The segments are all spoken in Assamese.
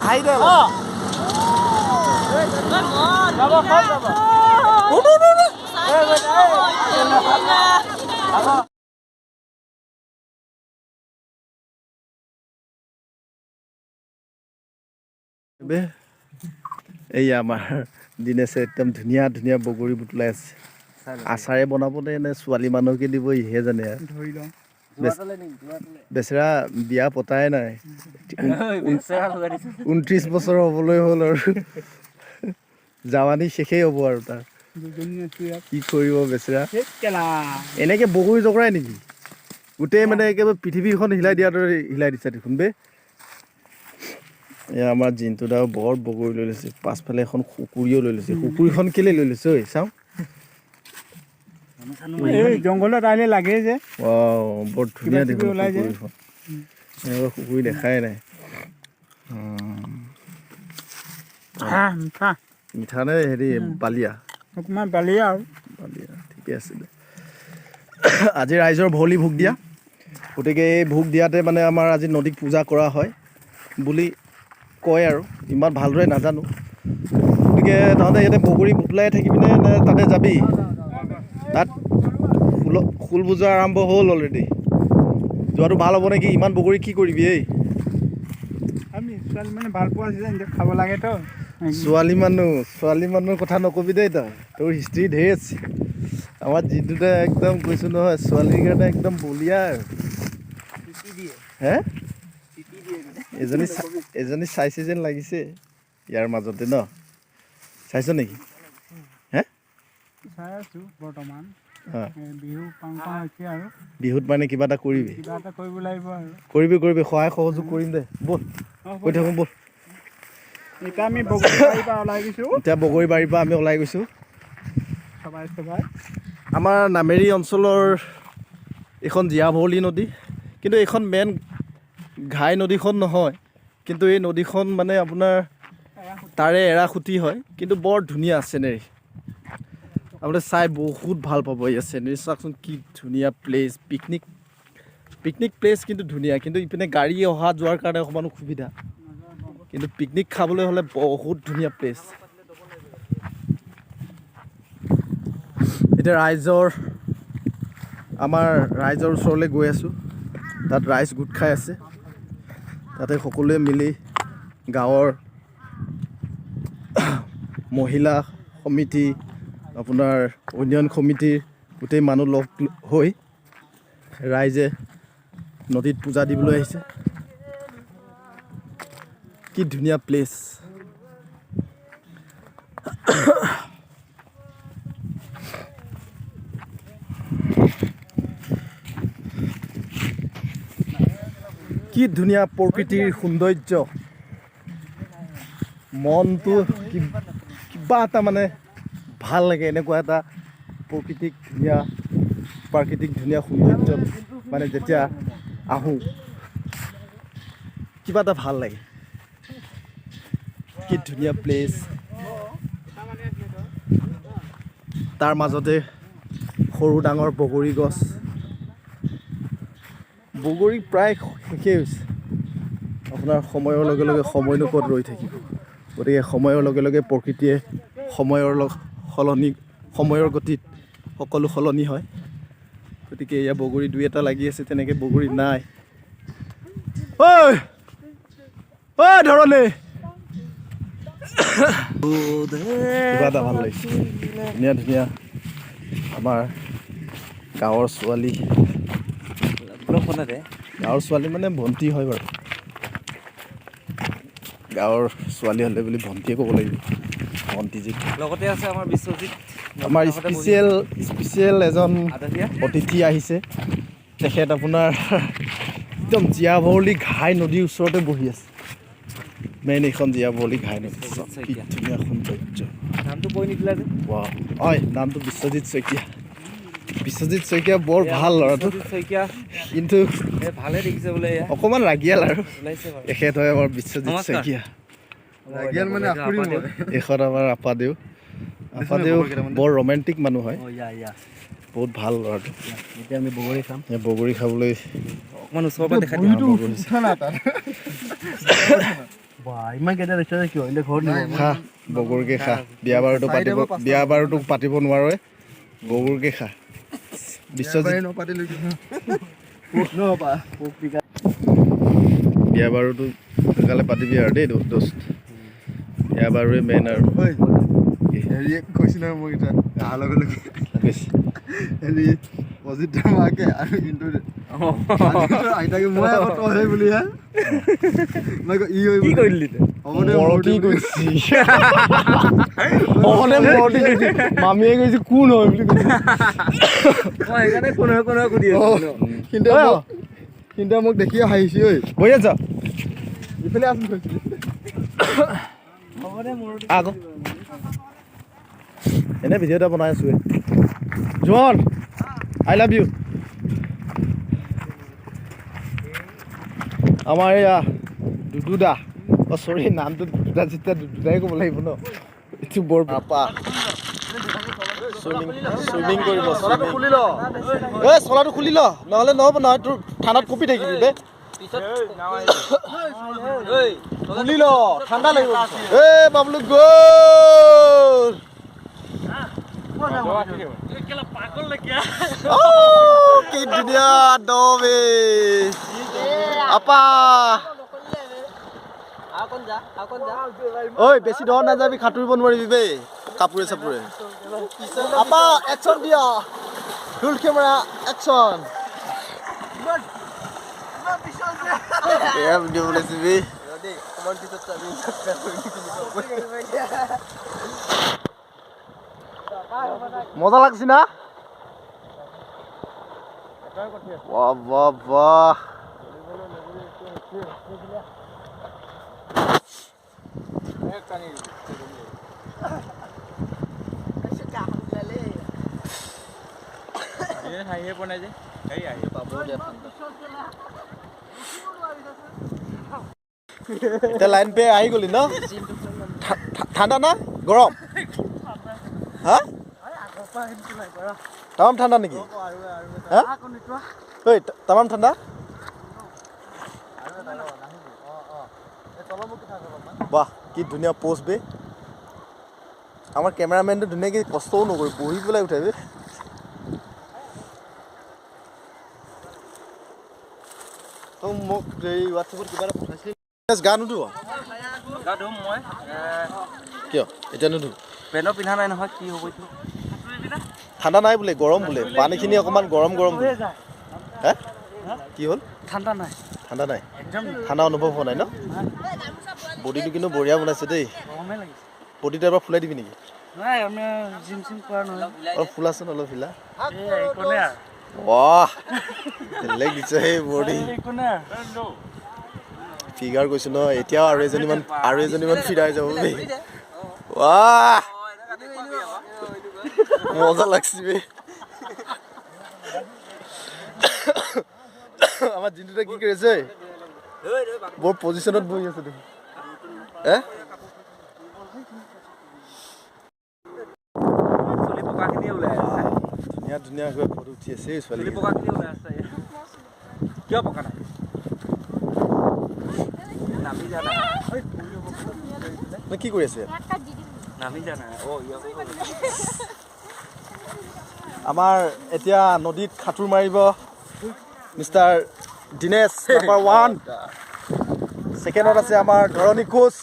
হাই দে যাব খাও যাব এই আমাৰ দিনেছে একদম ধুনীয়া ধুনীয়া বগৰী বুটলাই আছে আচাৰে বনাব নে ছোৱালী মানুহকে দিব ইহে জানে আৰু বেচেৰা বিয়া পতাই নাই 29 বছৰ হ'বলৈ হ'ল আৰু জাৱানী শেষেই হ'ব আৰু তাৰ কি কৰিব বেচেৰা এনেকে বগৰী জগৰাই নেকি গোটেই মানে একেবাৰে পৃথিৱীখন হিলাই দিয়াৰ দৰে হিলাই দিছে দেখোন বে এয়া আমাৰ জিন্তু দা বৰ বগৰী লৈ লৈছে পাছফালে এখন কুকুৰীও লৈ লৈছে কুকুৰীখন কেলে লৈ লৈছে ঐ চাওঁ জংঘলত আহিলে লাগে যে বৰ ধুনীয়া দেখোন কুকুৰীখন এনেকুৱা কুকুৰী দেখাই নাই মিঠা নে হেৰি বালিয়া অকণমান বালিয়া আৰু বালিয়া ঠিকে আছিলে আজি ৰাইজৰ ভলি ভোগ দিয়া গতিকে এই ভোগ দিয়াতে মানে আমাৰ আজি নদীক পূজা কৰা হয় বুলি কয় আৰু ইমান ভালদৰে নাজানো গতিকে তহঁতে ইয়াতে বগৰী বুটলাই থাকি পিনে তাতে যাবি তাত খোল পূজা আৰম্ভ হ'ল অলৰেডি যোৱাটো ভাল হ'ব নেকি ইমান বগৰী কি কৰিবি এই আমি ছোৱালী মানে ভাল পোৱা যে খাব লাগেতো ছোৱালী মানুহৰ কথা নকবি দেই তই তোৰ হিষ্ট্ৰী ঢেৰ আছে আমাৰ জিন্তুতে একদম কৈছোঁ নহয় ছোৱালীৰ কাৰণে একদম বলিয়া আৰু হে এজনী চাইছে যেন লাগিছে ইয়াৰ মাজতে ন চাইছ নেকি হে চাই আছোঁ বৰ্তমান বিহুত মানে কিবা এটা কৰিবি কৰিব লাগিব আৰু কৰিবি সহায় সহযোগ কৰিম দে ব'ল কৈ থাকোঁ ব'ল এতিয়া আমি বগৰীবাৰীৰ পৰা ওলাই গৈছোঁ এতিয়া বগৰীবাৰীৰ পৰা আমি ওলাই গৈছোঁ আমাৰ নামেৰি অঞ্চলৰ এইখন জীয়াভৰলী নদী কিন্তু এইখন মেইন ঘাই নদীখন নহয় কিন্তু এই নদীখন মানে আপোনাৰ তাৰে এৰাসুতি হয় কিন্তু বৰ ধুনীয়া চিনেৰী আপুনি চাই বহুত ভাল পাব ইয়াৰ চিনেৰী চাওকচোন কি ধুনীয়া প্লেচ পিকনিক প্লেচ কিন্তু ধুনীয়া কিন্তু ইপিনে গাড়ী অহা যোৱাৰ কাৰণে অকণমান অসুবিধা কিন্তু পিকনিক খাবলৈ হ'লে বহুত ধুনীয়া প্লেচ এতিয়া আমাৰ ৰাইজৰ ওচৰলৈ গৈ আছোঁ তাত ৰাইজ গোট খাই আছে তাতে সকলোৱে মিলি গাঁৱৰ মহিলা সমিতি আপোনাৰ উন্নয়ন সমিতিৰ গোটেই মানুহ লগ হৈ ৰাইজে নদীত পূজা দিবলৈ আহিছে কি ধুনীয়া প্লেচ কি ধুনীয়া প্ৰকৃতিৰ সৌন্দৰ্য মনটো কিবা এটা মানে ভাল লাগে এনেকুৱা এটা প্ৰাকৃতিক ধুনীয়া সৌন্দৰ্যত মানে যেতিয়া আহোঁ কিবা এটা ভাল লাগে কি ধুনীয়া প্লেচ তাৰ মাজতে সৰু ডাঙৰ বগৰী গছ বগৰী প্ৰায় শেষেই হৈছে আপোনাৰ সময়ৰ লগে লগে সময়নো ক'ত ৰৈ থাকিব গতিকে সময়ৰ লগে লগে প্ৰকৃতিয়ে সময়ৰ গতিত সকলো সলনি হয় গতিকে এয়া বগৰী দুই এটা লাগি আছে তেনেকৈ বগৰী নাই ঐ ধৰণে কিবা এটা ভাল লাগিছে ধুনীয়া আমাৰ গাঁৱৰ ছোৱালী মানে ভণ্টি হয় বাৰু গাঁৱৰ ছোৱালী হ'লে বুলি ভণ্টিয়ে ক'ব লাগিব ভণ্টিজীক লগতে আছে আমাৰ বিশ্বজিৎ আমাৰ স্পেচিয়েল এজন অতিথি আহিছে তেখেত আপোনাৰ একদম জীয়াভৰলী ঘাই নদীৰ ওচৰতে বহি আছে মেইন এইখন জীয়াভৰলী ঘাই নদী কি ধুনীয়া সৌন্দৰ্য নামটো কৈ নিদিলা যে হয় নামটো বিশ্বজিৎ শইকীয়া বৰ ভাল ল'ৰাটো কিন্তু ভালে দেখিছে বোলে অকণমান ৰাগিয়াল আৰু এখেত হয় আমাৰ বিশ্বজিৎ শইকীয়া এইখন আমাৰ আপাদেউ বৰ ৰোমেণ্টিক মানুহ হয় বহুত ভাল ল'ৰাটো এতিয়া আমি বগৰী খাম বগৰী খাবলৈ অকণমান ওচৰৰ পৰা দেখাই দিম ইমান কেইটা দেখিছা যে কি হ'লে ঘৰত নিব খা বগৰকে খা বিয়া বাৰুতো পাতিব নোৱাৰে বগৰকে খা বিশ্বজিৎ বিয়া বাৰুতো সোনকালে পাতিবি আৰু দেই দোস্ত বিয়া বাৰুৱে মেইন আৰু হেৰিয়ে কৈছে নহয় মোক এতিয়া অহাৰ লগে লগে হেৰি অজিত মাকে আৰু কিন্তু আইতাকে মই আকৌ তই সেই বুলি হে মই ই হৈ কি কৰিলি তই হ'ব দে মৰতি গৈছি অকলে মৰতি গৈছি মামীয়ে কৈছে কোন হয় বুলি কৈছে মই সেইকাৰণে কোনে সুধি আছো কিন্তু মোক দেখি হাঁহিছে ঐ বহি আছ ইফালে আছো কৈছিলি হ'ব দে মোৰ আকৌ এনে ভিডিঅ' এটা বনাই আছো জোহন আই লাভ ইউ আমাৰ এয়া দুদুদা চৰি নামটো দুদা যেতিয়া দুদাই ক'ব লাগিব ন এইটো বৰ পাপা চুইমিং কৰিব চলাটো খুলি ল চলাটো খুলি ল নহ'লে নহ'ব নহয় তোৰ ঠাণ্ডাত কঁপি থাকিবি দে খুলি ল ঠাণ্ডা লাগিব বাবলু গ'ল কি ধুনীয়া দমে আপা ঐ বেছি ধৰ নাযাবি সাঁতুৰিব নোৱাৰিবি বে কাপোৰে চাপোৰে আপা একশ্যন দিয়া ৰোল কেমেৰা একশ্যন ভিডিঅ' বনাইছিবি মজা লাগছি না বাহ বাহ বাহ এতিয়া লাইন পে আহি গলি ন ঠাণ্ডা না গৰম হা তামাম ঠাণ্ডা নেকি হা ঐ তামাম ঠাণ্ডা বাহ কি ধুনীয়া পোষ্ট বে আমাৰ কেমেৰামেনটো ধুনীয়াকৈ কষ্টও নকৰি বহি পেলাই উঠাই বে তই মোক এই হোৱাটছএপত কিবা এটা পঠাইছিলি গা নুধুৱ গা ধুম মই কিয় এতিয়া নুধু পেণ্ট পিন্ধা নাই নহয় কি হ'ব এইটো ঠাণ্ডা নাই বোলে গৰম বোলে পানীখিনি অকণমান গৰম বোলে হে কি হ'ল ঠাণ্ডা নাই ঠাণ্ডা নাই একদম ঠাণ্ডা অনুভৱ হোৱা নাই ন বডিটো কিন্তু বঢ়িয়া বনাইছে দেই গৰমে লাগিছে বডিটো এবাৰ ফুলাই দিবি নেকি নাই আমি জিম কৰা নহয় অলপ ফুলাচোন অলপ ফিলা একোনে বাহ বেলেগ দিছে সেই বডি একোনে ফিগাৰ কৈছো ন এতিয়াও আৰু এজনীমান ফিৰাই যাব দেই বাহ মজা লাগছে বে আমাৰ জিন্টুটা কি কৰি আছে বৰ পজিশ্যনত বহি আছে দেখোন ধুনীয়া ধুনীয়াকৈ ফটো উঠি আছে ছোৱালী কিয় পকা নাই নামি জানা কি কৰি আছে নামি জানা আমাৰ এতিয়া নদীত সাঁতোৰ মাৰিব মিষ্টাৰ দিনেশ নাম্বাৰ 1 ছেকেণ্ডত আছে আমাৰ ধৰণী কোচ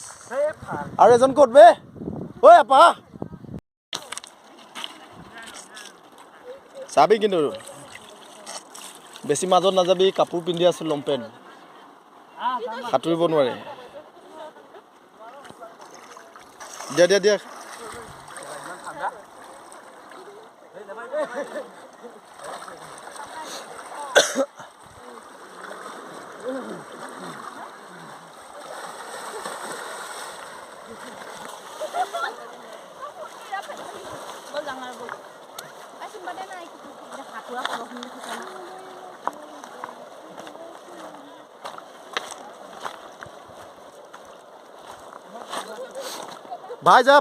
আৰু এজন ক'ত বে ঐ আপা চাবি কিন্তু বেছি মাজত নাযাবি কাপোৰ পিন্ধি আছো লংপেণ্ট সাঁতুৰিব নোৱাৰে দিয়া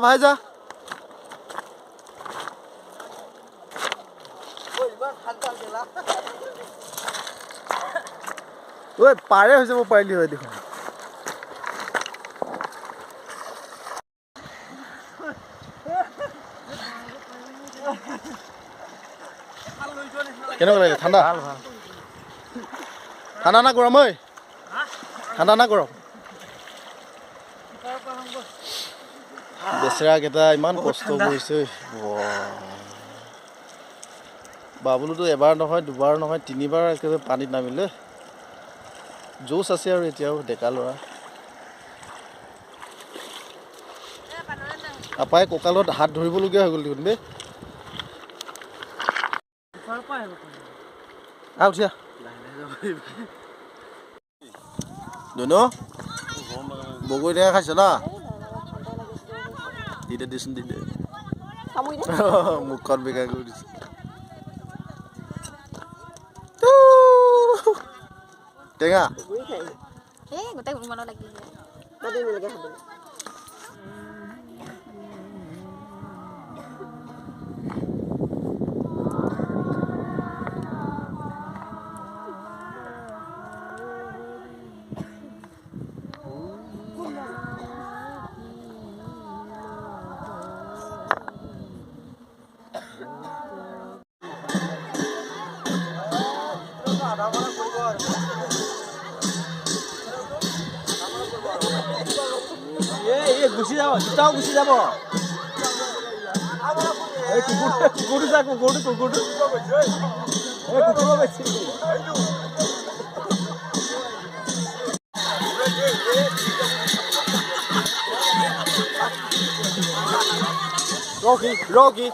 ভাই যা ঐ পাৰে হৈ যাব পাৰিলি হয় দেখোন কেনেকুৱা লাগিলে ঠাণ্ডা ঠাণ্ডা না গৰম ঐ ঠাণ্ডা না গৰম বেচেৰাকেইটা ইমান কষ্ট কৰিছে বাবুলুতো এবাৰ নহয় দুবাৰ নহয় তিনিবাৰ একেবাৰে পানীত নামিলে জোচ আছে আৰু এতিয়াও ডেকা ল'ৰা আপাই কঁকালত হাত ধৰিবলগীয়া হৈ গ'ল দেখোন দেই উঠিয়া ধুনু বগৰী টেঙা খাইছ না দি দে দিচোন দি দে মুখখন বেকাৰ কৰি দিছে টেঙা গোটেই মনত লাগি গুচি যাব দুটাও গুচি যাব এই কুকুৰটো যা কুকুৰটো এই কুকুৰ বেছি Rocky.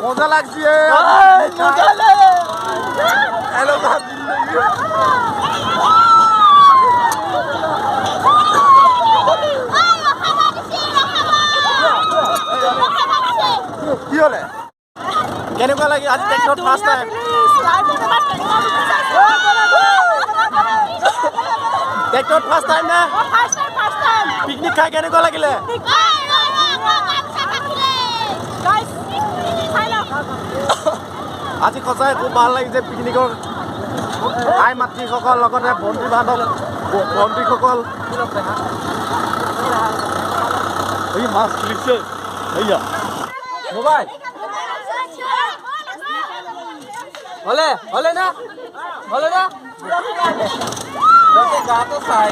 মজা লাগছে কি হলে কেনেকুৱা লাগে আজি ট্ৰেক্টৰত ফাৰ্ষ্ট টাইম ট্ৰেক্টৰত ফাৰ্ষ্ট টাইম না পিকনিক খাই কেনেকুৱা লাগিলে আজি সঁচাই খুব ভাল লাগিছে পিকনিকৰ আই মাতৃসকল লগতে বন্ধু বান্ধৱ ভণ্টিসকল এই মাছ তুলিছে এইয়া মোবাইল হলে না গাটো চাই